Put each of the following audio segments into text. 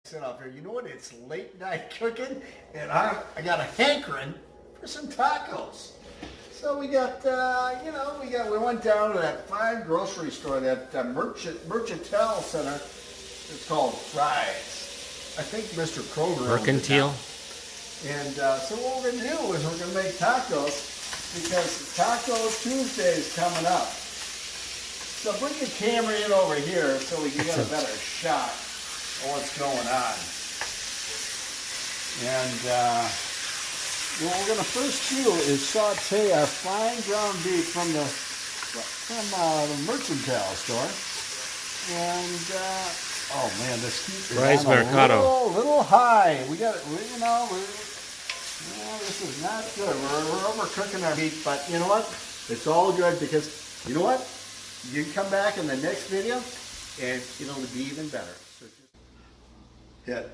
Sidoff here. You know what? It's late night cooking, and I got a hankering for some tacos. So we got, we went down to that fine grocery store, that Mercantile Center. It's called Fry's. I think Mr. Kroger. Mercantile. And so what we're gonna do is we're gonna make tacos because Taco Tuesday is coming up. So bring your camera in over here so we can get a better shot of what's going on. And what we're going to first do is saute our fine ground beef from the Mercantile store. And oh man, this heat is on a little high. We got it. This is not good. We're overcooking our meat, but you know what? It's all good because you know what? You can come back in the next video, and it'll be even better. So just hit.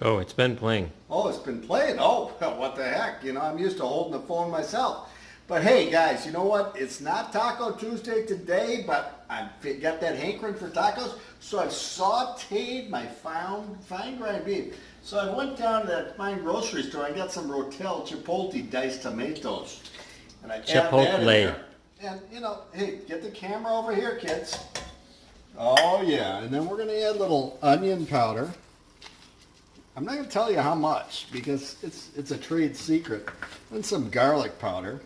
Oh, it's been playing. Oh, it's been playing. Oh, what the heck? You know, I'm used to holding the phone myself. But hey, guys, you know what? It's not Taco Tuesday today, but I've got that hankering for tacos, so I've sauteed my fine ground beef. So I went down to that fine grocery store. I got some Rotel Chipotle diced tomatoes, and I add that in there. And, you know, hey, get the camera over here, kids. Oh, yeah. And then we're going to add a little onion powder. I'm not going to tell you how much because it's a trade secret. And some garlic powder.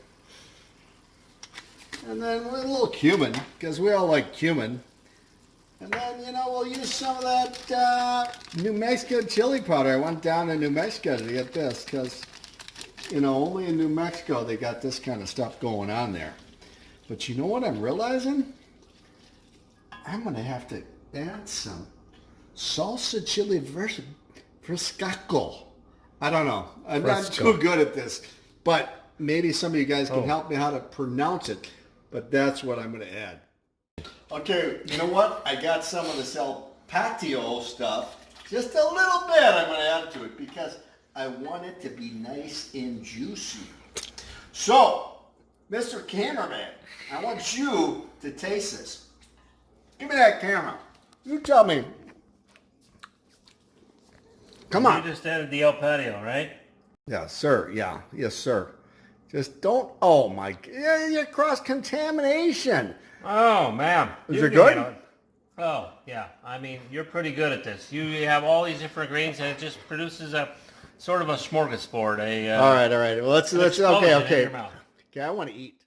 And then a little cumin because we all like cumin. And then, you know, we'll use some of that New Mexico chili powder. I went down to New Mexico to get this because, you know, only in New Mexico they got this kind of stuff going on there. But you know what I'm realizing? I'm going to have to add some salsa chili frescaco. I don't know. I'm not too good at this. But maybe some of you guys can help me how to pronounce it. But that's what I'm going to add. Okay, you know what? I got some of this El Patio stuff. Just a little bit I'm going to add to it because I want it to be nice and juicy. So, Mr. Cameraman, I want you to taste this. Give me that camera. You tell me. Come on. You just added the El Patio, right? Yeah, sir. Yeah. Yes, sir. Just don't. Oh, my. Yeah, you cross-contamination. Oh, man. Is it good? Oh, yeah. I mean, you're pretty good at this. You have all these different grains, and it just produces a sort of a smorgasbord. All right. Well, let's okay. Okay, I want to eat.